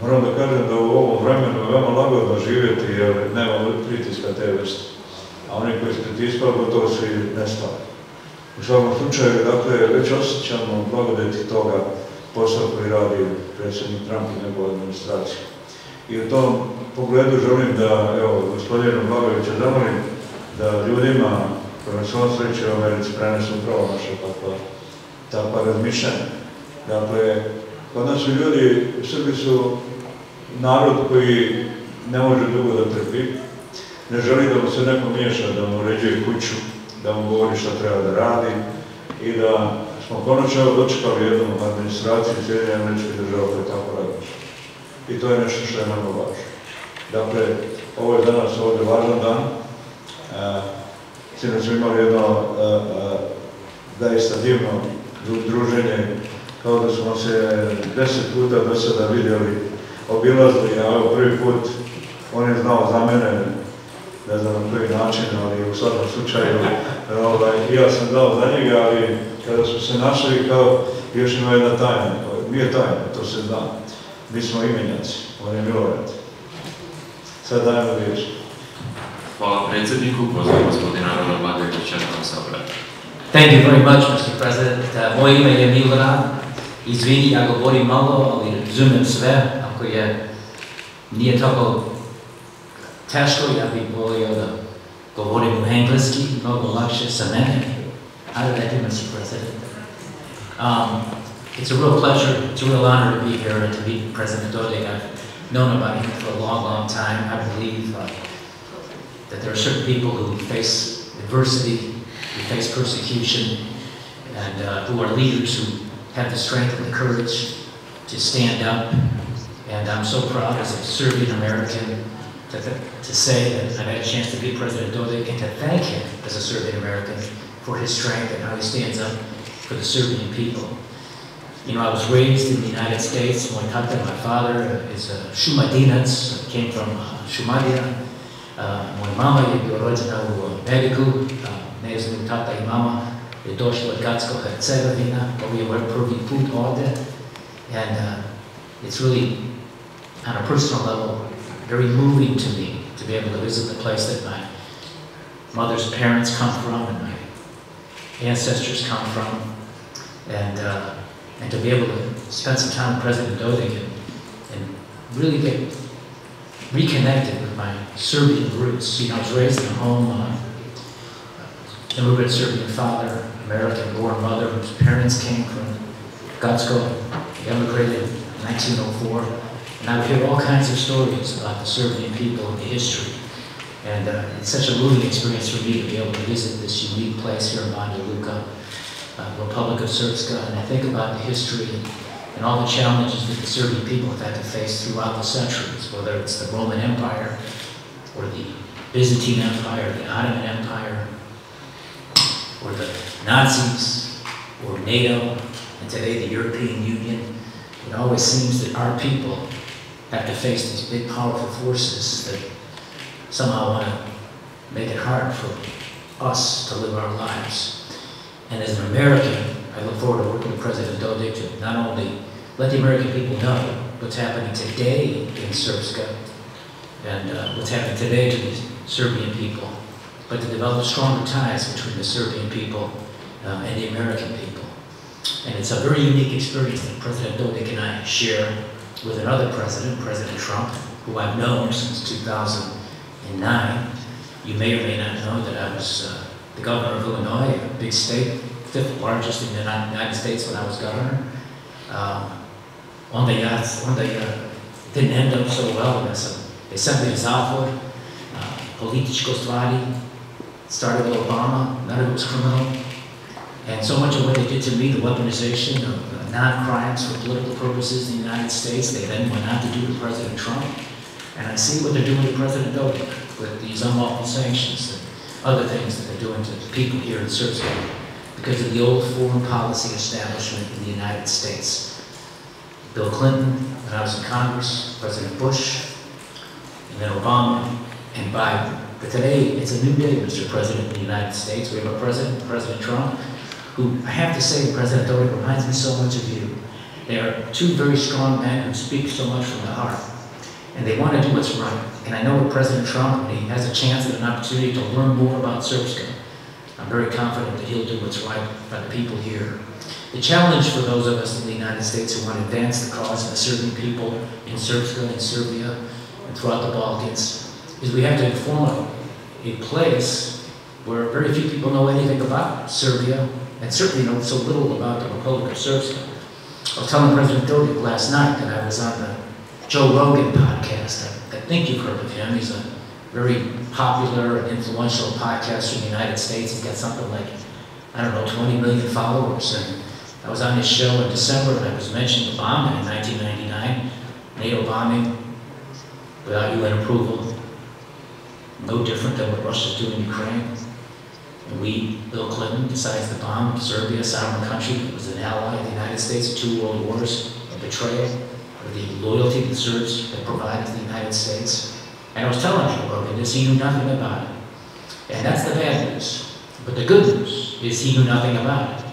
Moram da kažem da u ovom vremenu je veoma lagodno živjeti jer nema pritiska te vrste. A oni koji su pritiskali, gotovo su i nestali. U svakom slučaju, dakle, već osjećamo blagodeti toga posla koji radi predsjednik Tramp i njegova administracija. I u tom pogledu želim da, evo, gospodinu Blagojevića zamolim da ljudima koji na svom sreći u Americi prenesu upravo naša takva razmišljanja. Dakle, kod nas su ljudi, Srbi su narod koji ne može dugo da trpi, ne želi da mu se neko miješa, da mu uređuje kuću, da mu govori šta treba da radi i da smo konačno dočekali jednu administraciju Sjedinjenih Američkih Država koja je tako razmišlja. I to je nešto što je mnogo važno. Dakle, ovo je danas ovdje važan dan. Sinoć smo imali jedno zaista divno druženje, kao da smo se 10 puta do sada vidjeli, obilazili, a evo prvi put on je znao za mene, ne znam na koji način, ali u svakom slučaju i ja sam dao za njega, ali kada smo se našli, kao još ima jedna tajna, nije tajna, to se zna. Mi smo imenjaci, on je Milorad. Sad dajemo riječ. Hvala predsjedniku, pozivam gospodina Roda Blagojevića da vam se obrati. Thank you very much, Mr. President. Moje ime je Milorad. Izvini, ja govorim malo, ali razumijem sve. Ako nije tako teško, ja bih volio da govorim u engleski, mnogo lakše sa mene. How did I do, Mr. President? It's a real pleasure, it's a real honor to be here and to meet President Dodik. I've known about him for a long, long time. I believe that there are certain people who face adversity, who face persecution, and who are leaders who have the strength and the courage to stand up. And I'm so proud as a Serbian American to say that I've had a chance to meet President Dodik and to thank him as a Serbian American for his strength and how he stands up for the Serbian people. You know, I was raised in the United States. Moj tata, my father, is a Šumadinac, came from Šumadija. Moja mama je bio rođena u Ameriku, njezin tata i mama je došla od Gatsko-Hercegovina. Ovo je moj prvi put ovdje. And it's really, on a personal level, very moving to me to be able to visit the place that my mother's parents come from and my ancestors come from. And to be able to spend some time with President Dodik and really get reconnected with my Serbian roots. You know, I was raised in a home, immigrant Serbian father, American-born mother whose parents came from Gatsko, emigrated in 1904. And I would hear all kinds of stories about the Serbian people and the history. And it's such a moving experience for me to be able to visit this unique place here in Banjaluci, Republic of Srpskoj, and I think about the history and all the challenges that the Serbian people have had to face throughout the centuries, whether it's the Roman Empire, or the Byzantine Empire, the Ottoman Empire, or the Nazis, or NATO, and today the European Union. It always seems that our people have to face these big, powerful forces that somehow want to make it hard for us to live our lives. And as an American, I look forward to working with President Dodik to not only let the American people know what's happening today in Srpskoj and what's happening today to the Serbian people, but to develop stronger ties between the Serbian people and the American people. And it's a very unique experience that President Dodik and I share with another president, President Trump, who I've known since 2009. You may or may not know that I was the governor of Illinois, a big state, 5th largest in the United States when I was governor. Onda didn't end up so well. They sent me to Zatvor, političko stvari, started with Obama, none of it was criminal. And so much of what they did to me, the weaponization of non-crimes for political purposes in the United States, they then went on to do to President Trump. And I see what they're doing to President Dodik with these unlawful sanctions and other things that they're doing to the people here in Srpskoj because of the old foreign policy establishment in the United States. Bill Clinton, when I was in Congress, President Bush, and then Obama, and Biden. But today, it's a new day, Mr. President of the United States. We have a president, President Trump, who I have to say, President Dodik reminds me so much of you. They are two very strong men who speak so much from the heart, and they want to do what's right. And I know with President Trump, when he has a chance and an opportunity to learn more about Srpska, I'm very confident that he'll do what's right by the people here. The challenge for those of us in the United States who want to advance the cause of the Serbian people in Srpska, in Serbia, and throughout the Balkans, is we have to form a place where very few people know anything about Serbia, and certainly know so little about the Republic of Srpska. I was telling President Dodiku last night that I was on the Joe Rogan podcast. I think you've heard of him. He's a very popular and influential podcaster in the United States. He's got something like, I don't know, 20 million followers. And I was on his show in December, and I was mentioning the bombing in 1999, NATO bombing without UN approval, no different than what Russia's doing in Ukraine. And we, Bill Clinton, decides to bomb Serbia, a sovereign country that was an ally of the United States in 2 world wars, a betrayal of the loyalty the Serbs had provided to the United States. And I was telling Joe Rogan this, he knew nothing about it. And that's the bad news. But the good news is he knew nothing about it.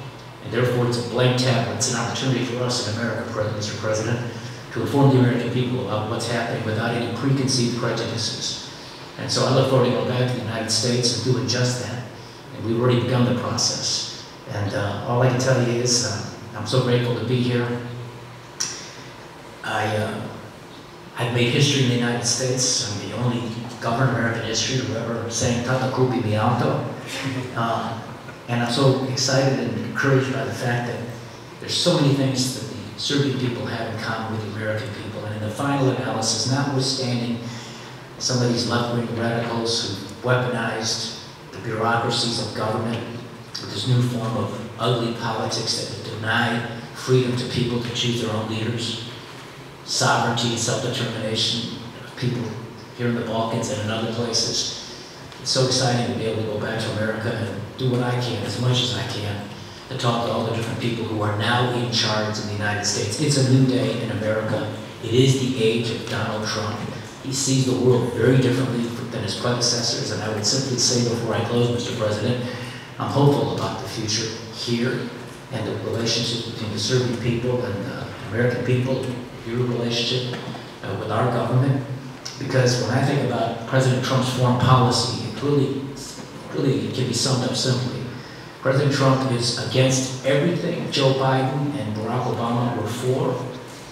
And therefore it's a blank tablet. It's an opportunity for us in America, Mr. President, to inform the American people about what's happening without any preconceived prejudices. And so I look forward to going back to the United States and doing just that. And we've already begun the process. And all I can tell you is I'm so grateful to be here. I've made history in the United States. I'm the only governor in American history who ever sang Tata Kupi Mi Auto. And I'm so excited and encouraged by the fact that there's so many things that the Serbian people have in common with the American people. And in the final analysis, notwithstanding some of these left-wing radicals who've weaponized the bureaucracies of government with this new form of ugly politics that would deny freedom to people to choose their own leaders, sovereignty and self-determination of people here in the Balkans and in other places. It's so exciting to be able to go back to America and do what I can, as much as I can, to talk to all the different people who are now in charge in the United States. It's a new day in America. It is the age of Donald Trump. He sees the world very differently than his predecessors, and I would simply say before I close, Mr. President, I'm hopeful about the future here and the relationships between the Serbian people and the American people, your relationship with our government. Because when I think about President Trump's foreign policy, it really can be summed up simply. President Trump is against everything Joe Biden and Barack Obama were for,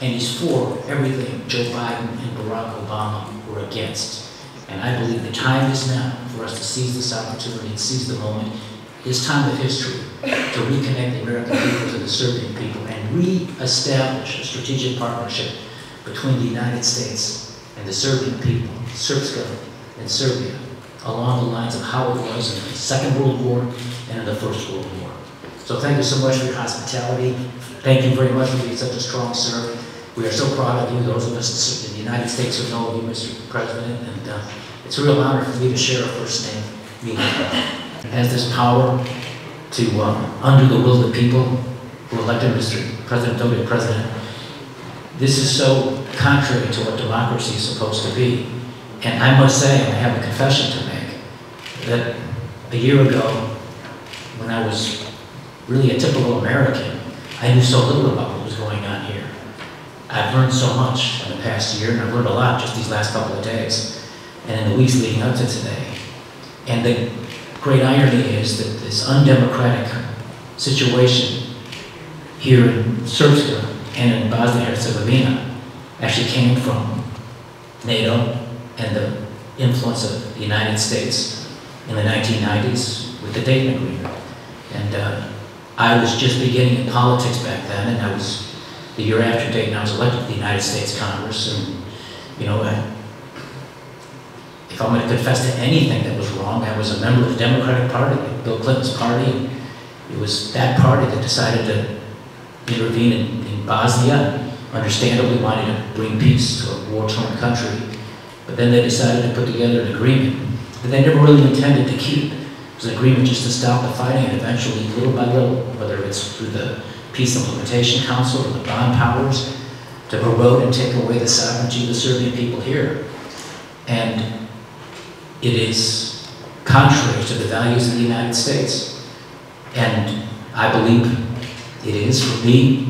and he's for everything Joe Biden and Barack Obama were against. And I believe the time is now for us to seize this opportunity and seize the moment, this time of history, to reconnect the American people to the Serbian people and re-establish a strategic partnership between the United States and the Serbian people, Srpska and Serbia, along the lines of how it was in the Second World War and in the First World War. So thank you so much for your hospitality. Thank you very much for being such a strong servant. We are so proud of you, those of us in the United States who know you, Mr. President, and it's a real honor for me to share a first name meeting. It has this power to undo the will of the people who elected Mr. President Dodiku president. This is so contrary to what democracy is supposed to be. And I must say, I have a confession to make, that a year ago, when I was really a typical American, I knew so little about what was going on here. I've learned so much in the past year, and I've learned a lot just these last couple of days, and in the weeks leading up to today. And the great irony is that this undemocratic situation here in Srpska and in Bosnia and Herzegovina actually came from NATO and the influence of the United States in the 1990s with the Dayton Agreement. And I was just beginning in politics back then, and I was, the year after Dayton, I was elected to the United States Congress, and, you know, if I'm going to confess to anything that was wrong, I was a member of the Democratic Party, Bill Clinton's party, and it was that party that decided to intervene in Bosnia, understandably wanted to bring peace to a war-torn country, but then they decided to put together an agreement that they never really intended to keep. It was an agreement just to stop the fighting, and eventually, little by little, whether it's through the Peace Implementation Council or the bond powers, to erode and take away the sovereignty of the Serbian people here. And it is contrary to the values of the United States. And I believe it is, for me,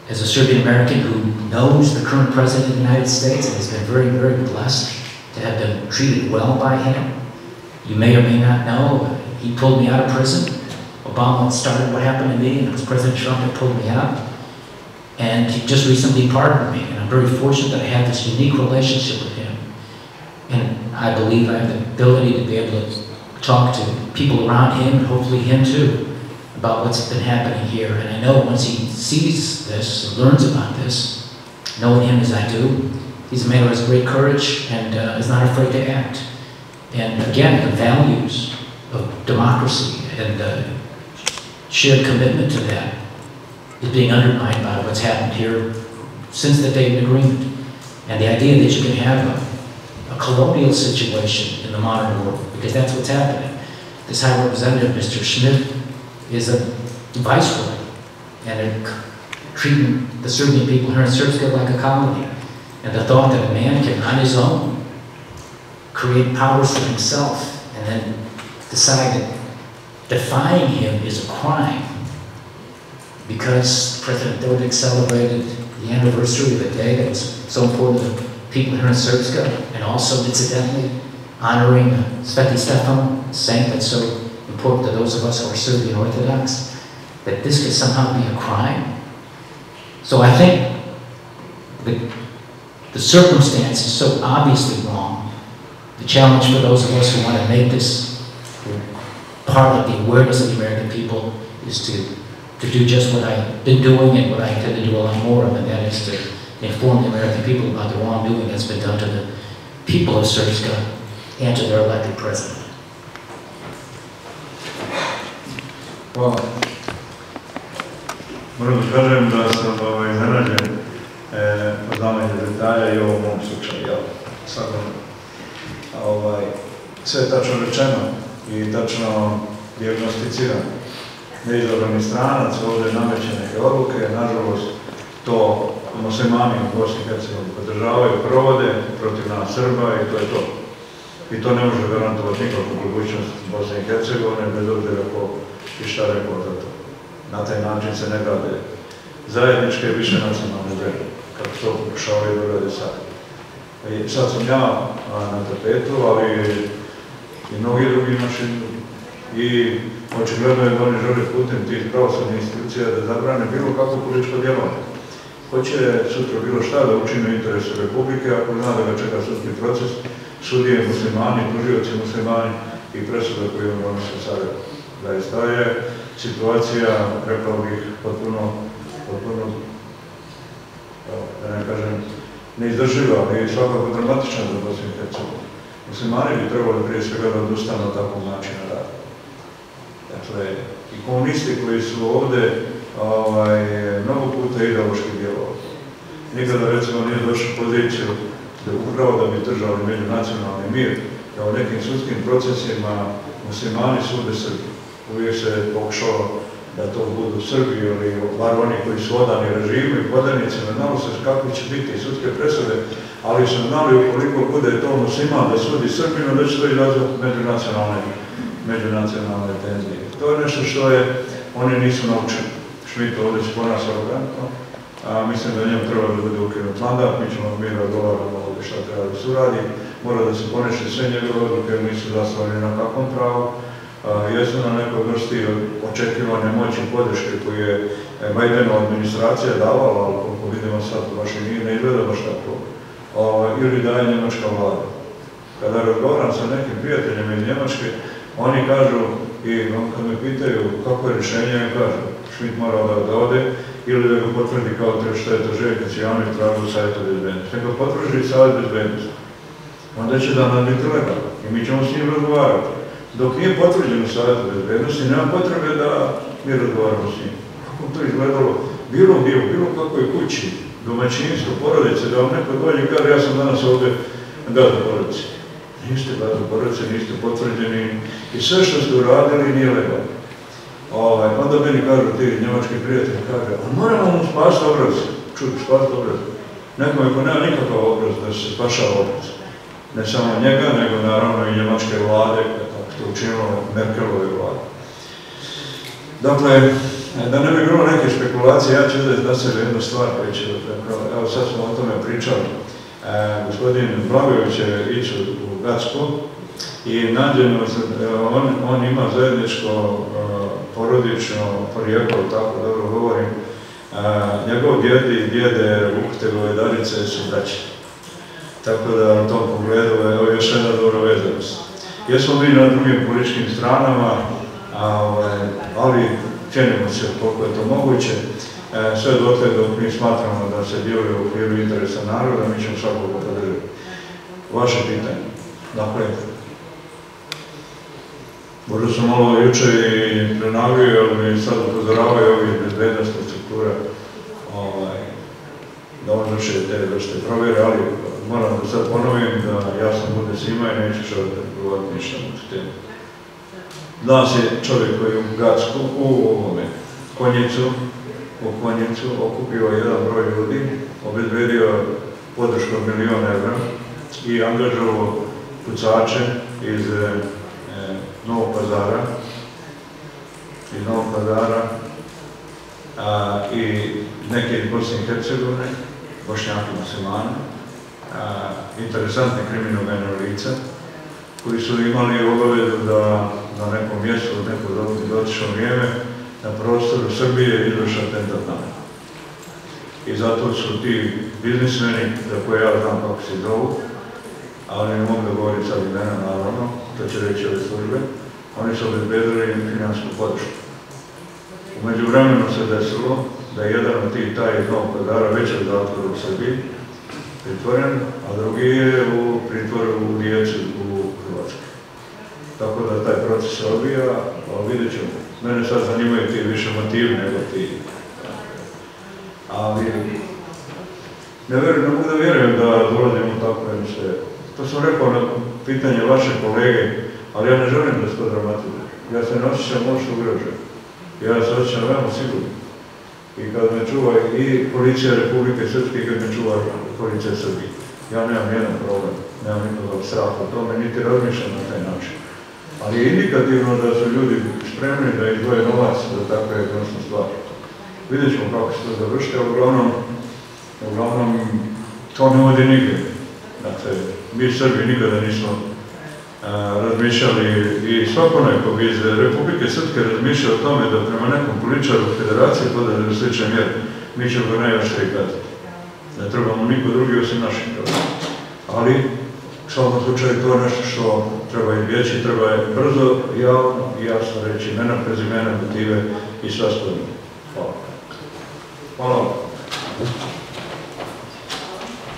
as a Serbian American who knows the current president of the United States and has been very, very blessed to have been treated well by him. You may or may not know, he pulled me out of prison. Obama started what happened to me, and it was President Trump that pulled me out. And he just recently pardoned me, and I'm very fortunate that I have this unique relationship with him. And I believe I have the ability to be able to talk to people around him, and hopefully him too, about what's been happening here. And I know once he sees this, or learns about this, knowing him as I do, he's a man who has great courage and is not afraid to act. And again, the values of democracy and shared commitment to that is being undermined by what's happened here since the Dayton Agreement. And the idea that you can have a colonial situation in the modern world, because that's what's happening. This High Representative, Mr. Schmidt, is a viceroy and treating the Serbian people here in Srpskoj like a colony. And the thought that a man can, on his own, create powers for himself and then decide that defying him is a crime because President Dodik celebrated the anniversary of a day that was so important to people here in Srpskoj, and also incidentally honoring Sveti Stefan, a saint that's so important to those of us who are Serbian Orthodox, that this could somehow be a crime. So I think the circumstance is so obviously wrong. The challenge for those of us who want to make this part of the awareness of the American people is to do just what I've been doing and what I intend to do a lot more of, and that is to inform the American people about the wrongdoing that's been done to the people of Srpskoj and to their elected president. Hvala. Moram da kažem da sam iznenađen poznavanje detalja i u ovom mom slučaju. Sve je tačno rečeno i tačno dijagnosticiran. Neizabrani stranac ovdje nameće neke odluke, nažalost to muslimani u Bosni i Hercegovini podržavaju, provode protiv nas Srba i to je to. I to ne može garantovati nikakvu budućnost Bosne i Hercegovine, bez obzira ko i šta rekao za to. Na taj način se ne grade zajedničke i više nacionalne zemlje, kako to pokušavaju da rade sad. I sad sam ja na tapetu, ali i mnogi drugi naši ljudi. I očigledno je da oni žele putem tih pravosudnih institucija da zabrane bilo kako političko djelovanje. Hoće sutra bilo šta da učine u interesu Republike, ako zna da ga čeka sudski proces, sudije muslimani, tužioci muslimani i presuda koju on donose sada. Zaista je situacija, rekao bih, potpuno, da ne kažem, neizdrživa i svakako dramatična za Bosnu i Hercegovinu. Muslimani bi trebali prije svega da odustanu od takvog načina rada. Dakle, i komunisti koji su ovdje mnogo puta ideološki djelovali. Nikada, recimo, nije došao u poziciju da upravo da bi držali međunacionalni mir, da u nekim sudskim procesima muslimani sude Srbi. Uvijek se pokušao da to budu Srbi ili bar oni koji su odani režimu i podanicima, znalo se kakvi će biti sudske presude, ali su znali ukoliko bude to musliman da sudi Srbima, da će to izazvati međunacionalne tenzije. To je nešto što oni nisu naučili. Schmidt ovdje se ponaša arogantno, a mislim da njemu treba da bude ukinut mandat, mi ćemo mi razgovaramo ovdje šta treba da se uradi, mora da se ponište sve njegove odluke, jer nisu zasnovane na kakvom pravu, jesu na nekoj vrsti očekivane moći podrške koju je Bajdenova administracija davala, ali koliko vidimo sad baš i nije, ne izgleda baš tako, ili daje njemačka vlada. Kada razgovaram sa nekim prijateljima iz Njemačke, oni kažu, i kad me pitaju kako je rješenje, ja kažu, Schmidt mora da ode ili da ga potvrdi kao što je to Željko Cijanović tražio Savjeta bezbednosti. Neka potvrdi Savjet bezbednosti, onda će da nam biti legalno i mi ćemo s njim razgovarati. Dok nije potvrđeno Savjeta bezbednosti, nema potrebe da mi razgovaramo s njim. Kako to izgledalo bilo gdje, bilo kakvoj kući, domaćinstvo, porodice, da vam neko dođe i kaže ja sam danas ovdje gazda porodice. Niste gazda porodice, niste potvrđeni i sve što ste uradili nije legalno. Onda meni kažu ti njemački prijatelji, kaže, a moramo mu spasiti obraz. Čuti, spasiti obraz. Nekome ko nema nikakav obraz da se spašava obraz. Ne samo njega, nego naravno i njemačke vlade, kako to učinilo Merkelove vlade. Dakle, Da ne bi bilo neke spekulacije, ja ću uzeti na sebe jednu stvar koju će, evo sad smo o tome pričali. Gospodin Blagojević je ići u Gacku i nađeno, on ima zajedničko porodično porijeklo, tako dobro govorim. Njegov djed i djede Vuktelove Darice su braće. Tako da u tom pogledu je još jedna dobra vezanost. Jesmo mi na drugim političkim stranama, ali činimo se koliko je to moguće. Sve dotle dok mi smatramo da se djeluje u okviru interesa naroda, mi ćemo svakako podržati. Vaše pitanje. Dakle, možda sam malo juče i prenavio, ali mi sad upozoravaju ovi bezbednostna struktura da on vrše te vrste provjere, ali moram da sad ponovim da ja sam bude svima i neću što govoriti ništa na tu temu. Danas je čovjek koji je u Gacku, u Konjicu okupio jedan broj ljudi, obezbedio podršku od 1.000.000 evra i angažovao pucače iz Novog Pazara i neke iz Bosne i Hercegovine, Bošnjaki muslimani, interesantne kriminogene lica, koji su imali obavezu da na nekom mjestu, u neko dotično vrijeme, na prostoru Srbije izvrše atentat na mene. I zato su ti biznismeni, za koje ja znam kako se zovu, ali ne mogu da govorim sad imena, naravno, to će reći ove službe, oni su obezbedili finansku podršku. U međuvremenu se desilo da je jedan od tih taj iz Novog Pazara već u zatvoru u Srbiji pritvoren, a drugi je u pritvoru u Rijeci u Hrvatskoj. Tako da taj proces se odvija, ali vidjet ćemo. Mene sad zanimaju ti više motivi nego ti. Ali ne mogu da vjerujem da dolazimo tako jedno sve. To sam rekao na pitanje vaše kolege, ali ja ne želim da se to dramatizuje. Ja se ne osjećam možda ugrožen. Ja se osjećam veoma sigurno. I kad me čuva i policija Republike Srpske i kad me čuva policija Srbije. Ja nemam jedan problem, nemam nikakvog straha o tome, niti razmišljam na taj način. Ali je indikativno da su ljudi spremni da izdvoje novac za takve odnosne stvari. Vidjet ćemo kako se to završiti, a uglavnom to ne vodi nigdje. Dakle, mi Srbi nikada nismo razmišljali i svako neko bi iz Republike Srpske razmišljao o tome da prema nekom političaru federacije podaju slične mjere, mi ćemo ga najvaštrije kazati. Ne trebamo niko drugi osim naših problema. Ali, u svakom slučaju, to je nešto što treba izbjeći, treba je brzo, javno i jasno reći imena, prezimena, motive i sva stvarno. Hvala. Hvala vam.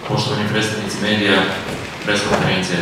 Poštovani predstavnici medija, preskonferencije